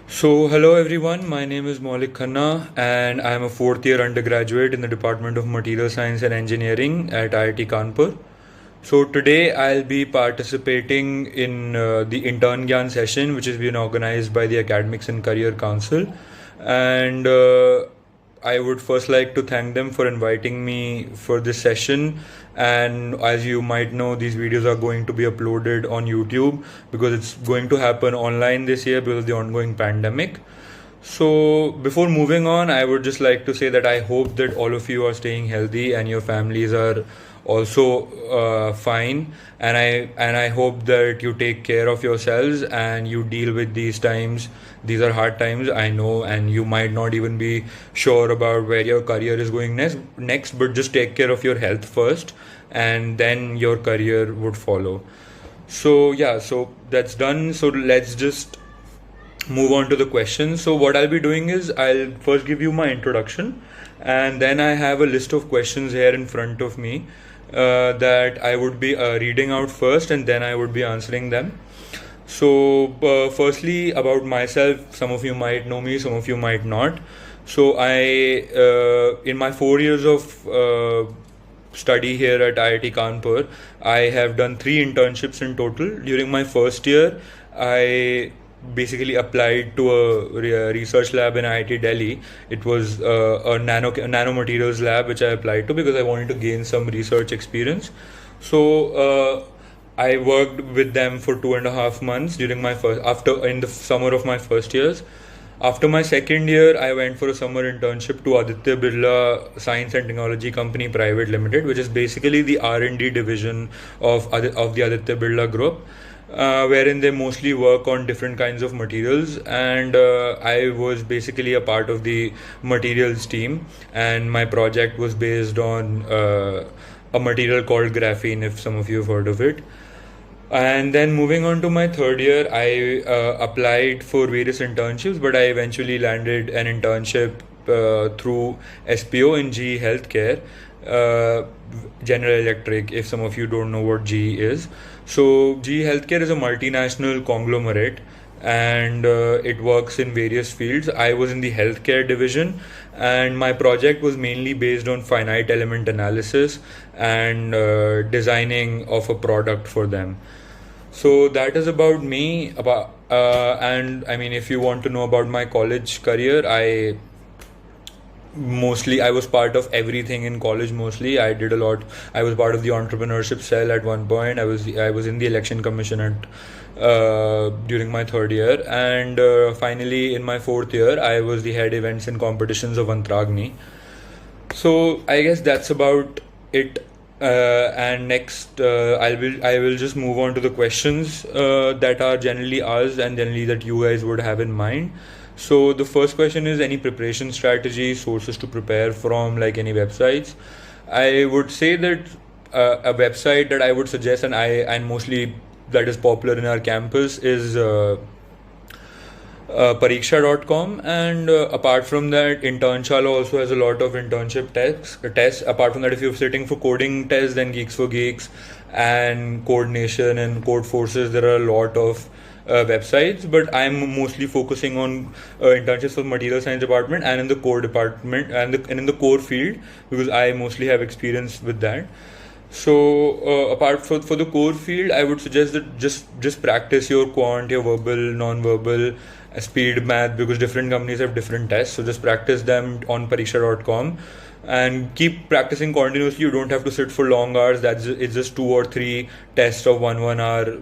Hello everyone. My name is Maulik Khanna, and I am a fourth year undergraduate in the Department of Material Science and Engineering at IIT Kanpur. So, today I'll be participating in the InternGyan session, which is being organized by the Academics and Career Council. And I would first like to thank them for inviting me for this session. And as you might know, these videos are going to be uploaded on YouTube because it's going to happen online this year because of the ongoing pandemic. So, before moving on, I would just like to say that I hope that all of you are staying healthy and your families are also fine. And I hope that you take care of yourselves and you deal with these times. These are hard times, I know, and you might not even be sure about where your career is going next, but just take care of your health first, and then your career would follow. So, yeah, so that's done. So, let's just move on to the questions. So, what I'll be doing is I'll first give you my introduction, and then I have a list of questions here in front of me that I would be reading out first, and then I would be answering them. So, firstly, about myself, some of you might know me, some of you might not. So, in my 4 years of study here at IIT Kanpur, I have done 3 internships in total. During my first year, I basically applied to a research lab in IIT Delhi. It was a nanomaterials lab which I applied to because I wanted to gain some research experience. So I worked with them for 2.5 months during my in the summer of my first years. After my second year, I went for a summer internship to Aditya Birla Science and Technology Company Private Limited, which is basically the R&D division of the Aditya Birla Group, wherein they mostly work on different kinds of materials. And I was basically a part of the materials team, and my project was based on a material called graphene, if some of you have heard of it. And then moving on to my third year, I applied for various internships, but I eventually landed an internship through SPO in GE Healthcare, uh, General Electric, if some of you don't know what GE is. So, GE Healthcare is a multinational conglomerate, and it works in various fields. I was in the healthcare division, and my project was mainly based on finite element analysis and designing of a product for them. So that is about me. And I mean, if you want to know about my college career, I was part of everything in college. Mostly I did a lot. I was part of the entrepreneurship cell at one point. I was in the election commission at during my third year, and finally in my fourth year I was the head events and competitions of Antragni. So I guess that's about it. And next, I will just move on to the questions that are generally asked and generally that you guys would have in mind. So the first question is any preparation strategy, sources to prepare from, like any websites. I would say that a website that I would suggest, and mostly that is popular in our campus, is pariksha.com. And apart from that, internshala also has a lot of internship tests. Apart from that, if you're sitting for coding tests, then Geeks for Geeks and Code Nation and Code Forces, there are a lot of websites, but I'm mostly focusing on internships for material science department and in the core department, and in the core field, because I mostly have experience with that. So apart for the core field, I would suggest that just practice your quant, your verbal, non-verbal, speed math, because different companies have different tests. So just practice them on pariksha.com and keep practicing continuously. You don't have to sit for long hours. It's just 2 or 3 tests of 1 hour.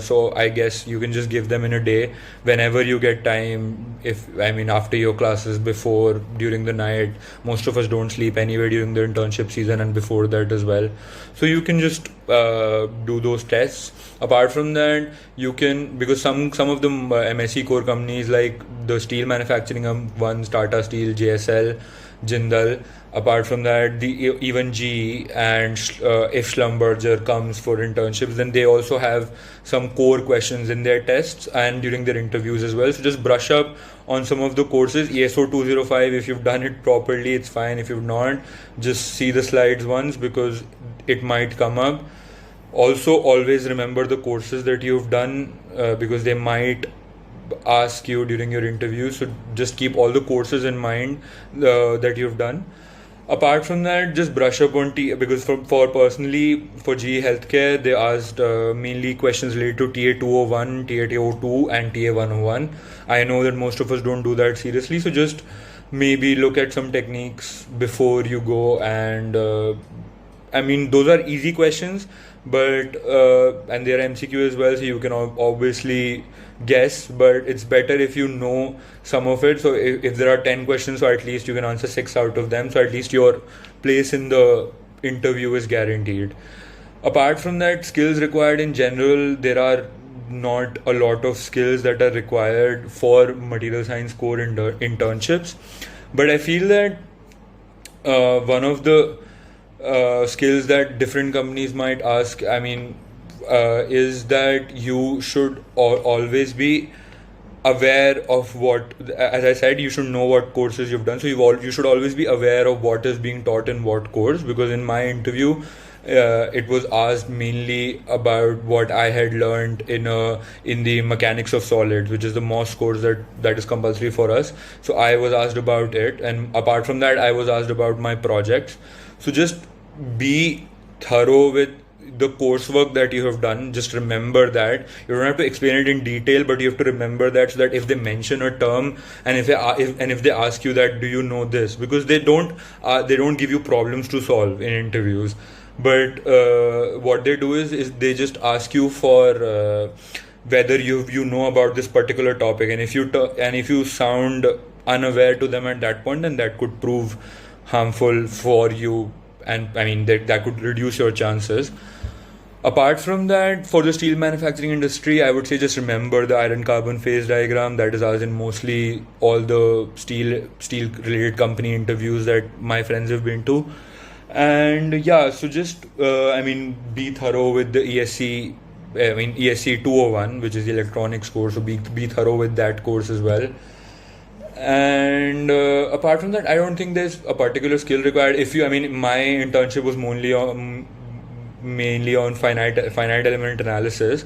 So I guess you can just give them in a day whenever you get time. If I mean after your classes, before, during the night. Most of us don't sleep anyway during the internship season and before that as well. So you can just do those tests. Apart from that, you can, because some of the MSE core companies, like the steel manufacturing ones, Tata Steel, JSL, Jindal. Apart from that, even GE and if Schlumberger comes for internships, then they also have some core questions in their tests and during their interviews as well. So just brush up on some of the courses. ESO 205, if you've done it properly, it's fine. If you've not, just see the slides once because it might come up. Also, always remember the courses that you've done because they might ask you during your interview. So just keep all the courses in mind that you've done. Apart from that, just brush up on because for personally for GE Healthcare, they asked mainly questions related to TA 201, TA 202, and TA 101. I know that most of us don't do that seriously, so just maybe look at some techniques before you go. And I mean, those are easy questions, but and they're MCQ as well, so you can obviously guess, but it's better if you know some of it. So if there are 10 questions, so at least you can answer 6 out of them, so at least your place in the interview is guaranteed. Apart from that, skills required in general, there are not a lot of skills that are required for material science core internships, but I feel that one of the skills that different companies might ask, I mean, is that you should always be aware of what, as I said, you should know what courses you've done. So you should always be aware of what is being taught in what course, because in my interview, it was asked mainly about what I had learned in the mechanics of solids, which is the MOS course that is compulsory for us. So I was asked about it, and apart from that, I was asked about my projects. So just be thorough with the coursework that you have done. Just remember that you don't have to explain it in detail, but you have to remember that, so that if they mention a term and if they ask you that, do you know this, because they don't give you problems to solve in interviews, but what they do is they just ask you for whether you know about this particular topic, and if you sound unaware to them at that point, then that could prove harmful for you, and I mean that could reduce your chances. Apart from that, for the steel manufacturing industry, I would say just remember the iron carbon phase diagram that is asked in mostly all the steel related company interviews that my friends have been to. And yeah, so just I mean, be thorough with the ESC. I mean, ESC 201, which is the electronics course, so be thorough with that course as well. And apart from that, I don't think there's a particular skill required. I mean, my internship was mainly on finite element analysis.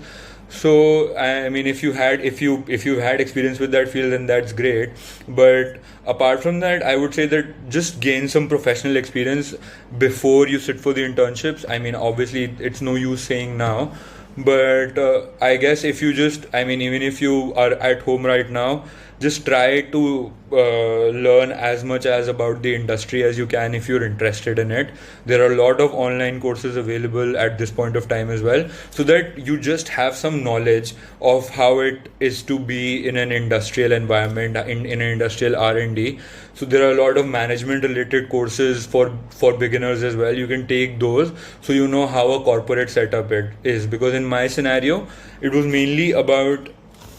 So I mean, if you had experience with that field, then that's great. But apart from that, I would say that just gain some professional experience before you sit for the internships. I mean, obviously, it's no use saying now, but I guess if you even if you are at home right now, just try to learn as much as about the industry as you can if you're interested in it. There are a lot of online courses available at this point of time as well, so that you just have some knowledge of how it is to be in an industrial environment, in an industrial R&D. So there are a lot of management related courses for beginners as well. You can take those, so you know how a corporate setup it is, because in my scenario, it was mainly about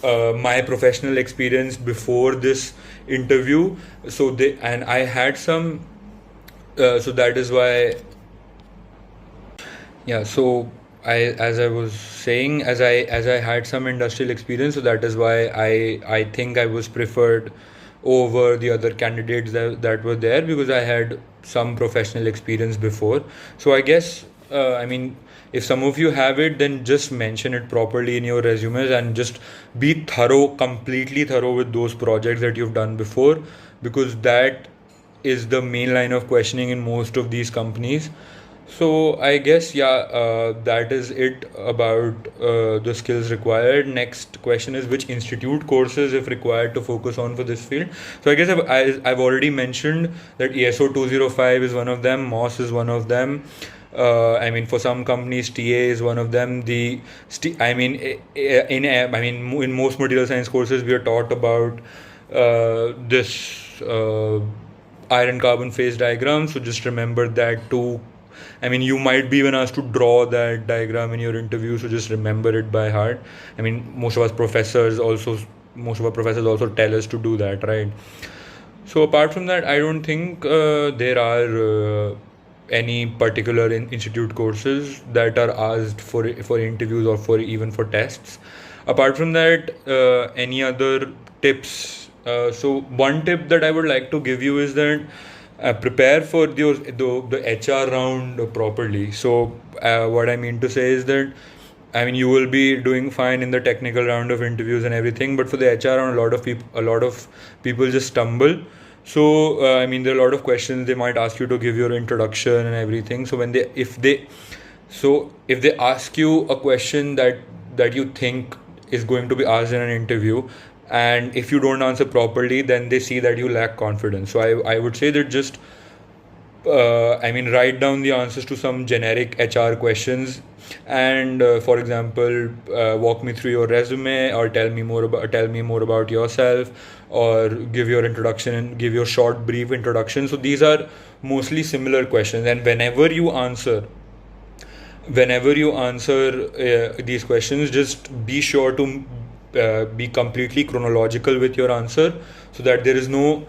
my professional experience before this interview. So I had some, so that is why, yeah. So as I was saying, as I had some industrial experience, so that is why I think I was preferred over the other candidates that were there, because I had some professional experience before. So I guess I mean, if some of you have it, then just mention it properly in your resumes, and just be completely thorough with those projects that you've done before, because that is the main line of questioning in most of these companies. So I guess, yeah, that is it about the skills required. Next question is, which institute courses, if required, to focus on for this field. So I guess I've already mentioned that ESO 205 is one of them, MOS is one of them. I mean, for some companies, TA is one of them. In most material science courses, we are taught about this iron carbon phase diagram. So just remember that too. I mean, you might be even asked to draw that diagram in your interview, so just remember it by heart. I mean, most of our professors also tell us to do that, right? So apart from that, I don't think there are any particular institute courses that are asked for interviews or for tests. Apart from that, any other tips? So one tip that I would like to give you is that prepare for the HR round properly. So what I mean to say is that I mean, you will be doing fine in the technical round of interviews and everything, but for the HR round, a lot of people just stumble. So, I mean, there are a lot of questions they might ask you to give your introduction and everything. So if they ask you a question that you think is going to be asked in an interview, and if you don't answer properly, then they see that you lack confidence. So I would say that just write down the answers to some generic HR questions, and for example, walk me through your resume, or tell me more about yourself, or give your introduction and give your short, brief introduction. So these are mostly similar questions, and whenever you answer these questions, just be sure to be completely chronological with your answer, so that there is no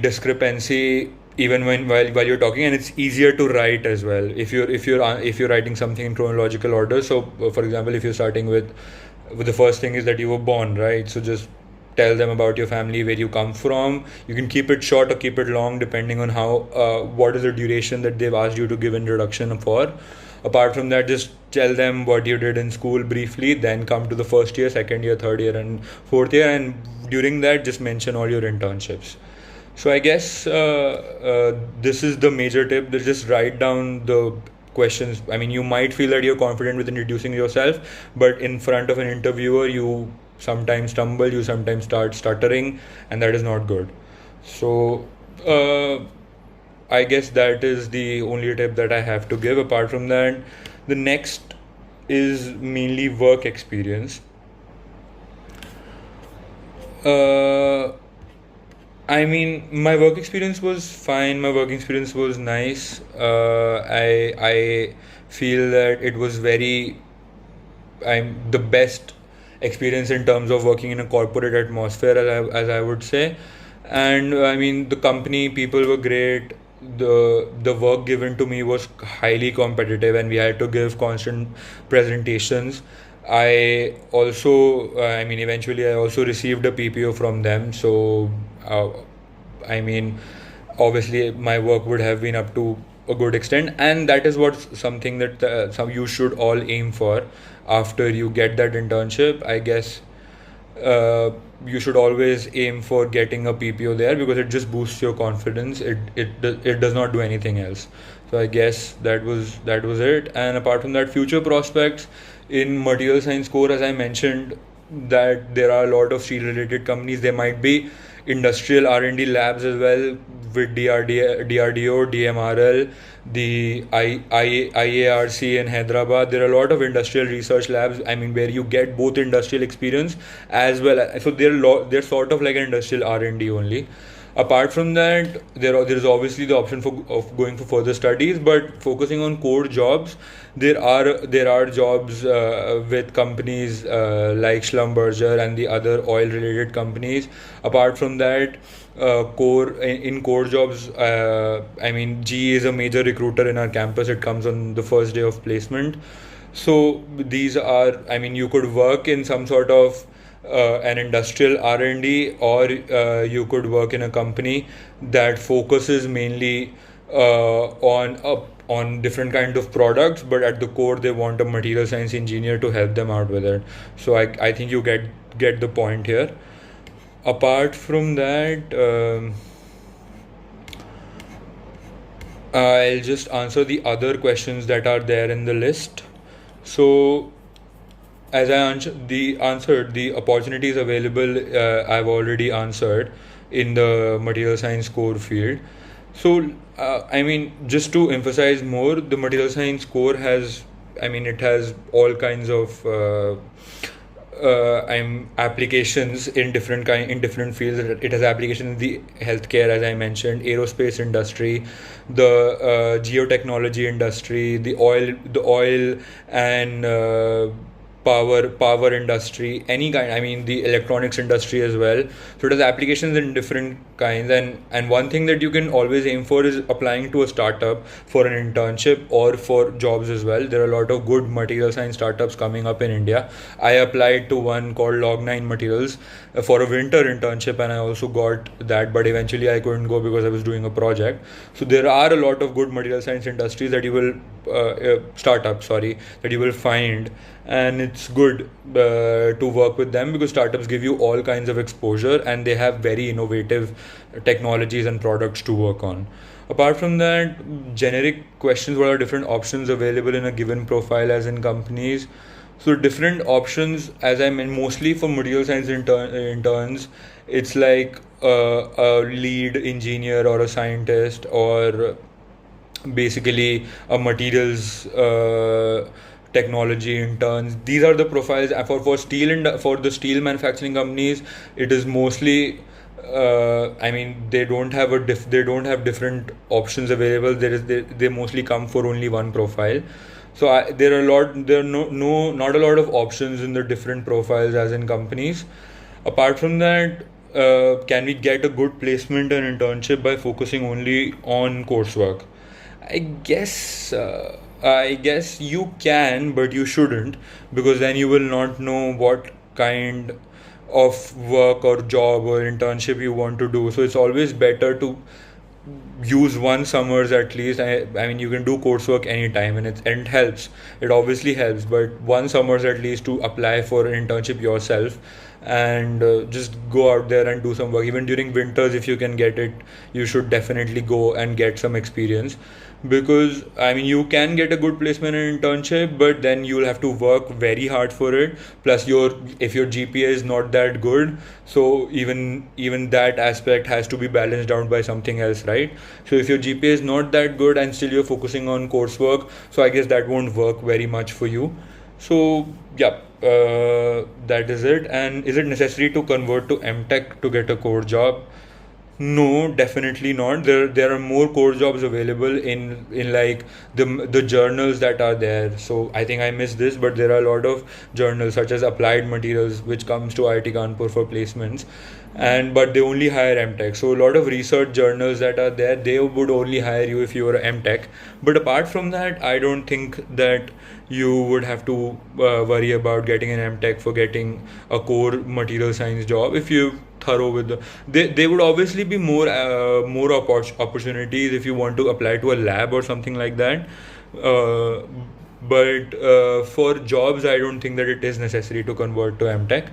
discrepancy even while you're talking, and it's easier to write as well if you're writing something in chronological order. So for example, if you're starting with the first thing is that you were born, right? So just tell them about your family, where you come from. You can keep it short or keep it long depending on how what is the duration that they've asked you to give introduction for. Apart from that, just tell them what you did in school briefly, then come to the first year, second year, third year, and fourth year, and during that just mention all your internships. So I guess this is the major tip, that just write down the questions. I mean, you might feel that you're confident with introducing yourself, but in front of an interviewer you sometimes stumble, you sometimes start stuttering, and that is not good. So I guess that is the only tip that I have to give. Apart from that, the next is mainly work experience. My work experience was fine. My work experience was nice. I feel that it was I'm the best experience in terms of working in a corporate atmosphere, as I would say. And I mean, the company people were great. The work given to me was highly competitive, and we had to give constant presentations. I also, eventually I also received a PPO from them. So, I mean, obviously my work would have been up to a good extent, and that is what something that some you should all aim for after you get that internship. I guess you should always aim for getting a PPO there, because it just boosts your confidence. It does not do anything else. So I guess that was it. And apart from that, future prospects in material science core, as I mentioned, that there are a lot of steel related companies. There might be industrial R&D labs as well, with DRDO, DMRL, the IARC in Hyderabad. There are a lot of industrial research labs, where you get both industrial experience as well. So they're sort of like an industrial R&D only. Apart from that, there is obviously the option of going for further studies, but focusing on core jobs, there are jobs with companies like Schlumberger and the other oil related companies. Apart from that, core jobs, GE is a major recruiter in our campus. It comes on the first day of placement. So these are, you could work in some sort of an industrial R&D, or you could work in a company that focuses mainly on different kind of products, but at the core they want a material science engineer to help them out with it. So I think you get the point here. Apart from that, I'll just answer the other questions that are there in the list. So as I answered the opportunities available, I've already answered in the material science core field. So just to emphasize more, the material science core has it has all kinds of applications in different fields. It has applications in the healthcare, as I mentioned, aerospace industry, the geotechnology industry, the oil and power industry, any kind. The electronics industry as well. So it has applications in different kinds, and one thing that you can always aim for is applying to a startup for an internship or for jobs as well. There are a lot of good material science startups coming up in India. I applied to one called Log9 Materials. for a winter internship, and I also got that, but eventually I couldn't go because I was doing a project. So there are a lot of good material science industries that you will startups, sorry, that you will find, and it's good to work with them because startups give you all kinds of exposure and they have very innovative technologies and products to work on. Apart from that, generic questions: what are different options available in a given profile as in companies? So different options, as I meant, mostly for material science interns, it's like a lead engineer or a scientist, or basically a materials technology interns. These are the profiles for steel and for the steel manufacturing companies. It is mostly I mean, they don't have they don't have different options available. They mostly come for only one profile. So there are not a lot of options in the different profiles as in companies. Apart from that, can we get a good placement and internship by focusing only on coursework? I guess I guess you can, but you shouldn't, because then you will not know what kind of work or job or internship you want to do. So it's always better to use one summers at least. I mean, you can do coursework anytime, and it helps. It obviously helps, but one summers at least to apply for an internship yourself, and just go out there and do some work. Even during winters, if you can get it, you should definitely go and get some experience, because I mean, you can get a good placement in internship, but then you'll have to work very hard for it. Plus if your GPA is not that good, so even that aspect has to be balanced out by something else, right? So if your GPA is not that good and still you're focusing on coursework, so I guess that won't work very much for you. So yeah, that is it. And is it necessary to convert to Mtech to get a core job? No, definitely not. There are more core jobs available in like the journals that are there. So I think I missed this, but there are a lot of journals such as Applied Materials, which comes to IIT Kanpur for placements, and but they only hire MTech. So a lot of research journals that are there, they would only hire you if you are a MTech. But apart from that, I don't think that you would have to worry about getting an MTech for getting a core material science job if you thorough with they would obviously be more opportunities if you want to apply to a lab or something like that, but for jobs I don't think that it is necessary to convert to MTech.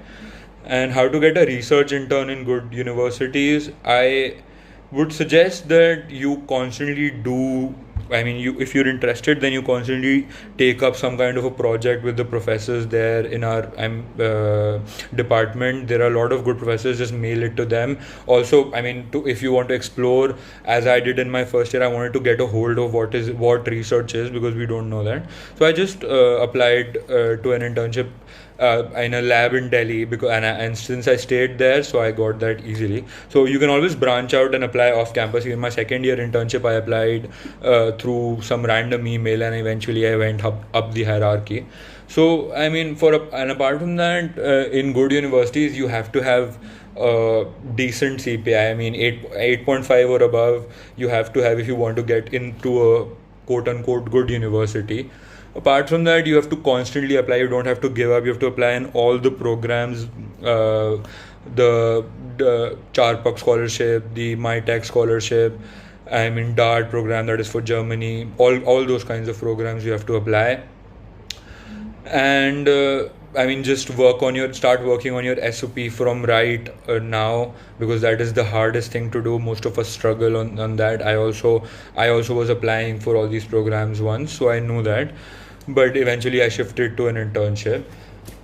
And how to get a research intern in good universities? I would suggest that you constantly do, I mean, if you're interested, then you constantly take up some kind of a project with the professors there in our department. There are a lot of good professors. Just mail it to them. Also, I mean, if you want to explore, as I did in my first year, I wanted to get a hold of what research is, because we don't know that. So I just applied to an internship in a lab in Delhi, because and since I stayed there, so I got that easily. So you can always branch out and apply off campus. In my second year internship, I applied through some random email, and eventually I went up the hierarchy. So I mean, and apart from that, in good universities, you have to have decent CPI. I mean, 8.5 or above you have to have if you want to get into a quote unquote good university. Apart from that, you have to constantly apply. You don't have to give up. You have to apply in all the programs, the Charpak scholarship, the Mtech scholarship, I mean DART program, that is for Germany. All those kinds of programs you have to apply. And I mean, just start working on your SOP from right now, because that is the hardest thing to do. Most of us struggle on that. I also was applying for all these programs once, so I know that, but eventually I shifted to an internship.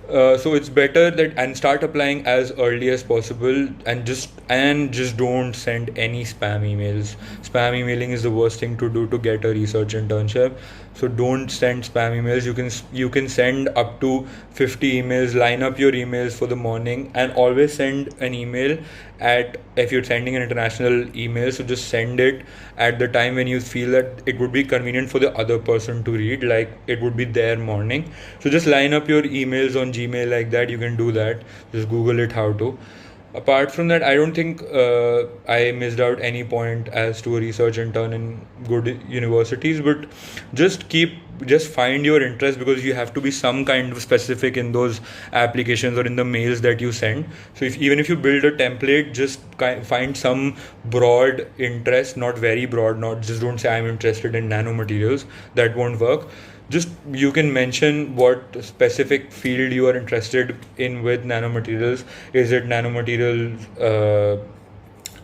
So it's better that, and start applying as early as possible, and just don't send any spam emails. Spam emailing is the worst thing to do to get a research internship. So don't send spam emails. You can send up to 50 emails. Line up your emails for the morning, and always send an email if you're sending an international email, so just send it at the time when you feel that it would be convenient for the other person to read, like it would be their morning. So just line up your emails on Gmail like that. You can do that. Just Google it how to. Apart from that, I don't think I missed out any point as to a research intern in good universities. But just find your interest, because you have to be some kind of specific in those applications or in the mails that you send. So even if you build a template, just find some broad interest, not very broad. Not just don't say I'm interested in nanomaterials. That won't work. Just you can mention what specific field you are interested in with nanomaterials. Is it nanomaterial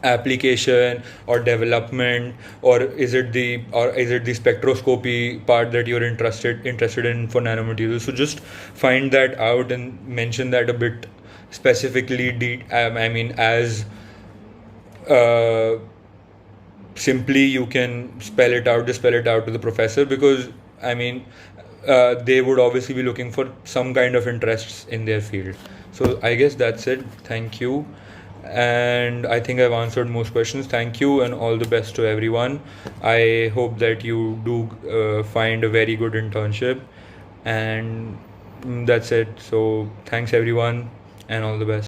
application or development, or is it the spectroscopy part that you're interested in for nanomaterials? So just find that out and mention that a bit specifically. As uh, simply you can spell it out, just spell it out to the professor, because I mean they would obviously be looking for some kind of interests in their field. So I guess that's it. Thank you, and I think I've answered most questions. Thank you and all the best to everyone. I hope that you do find a very good internship, and that's it. So thanks everyone and all the best.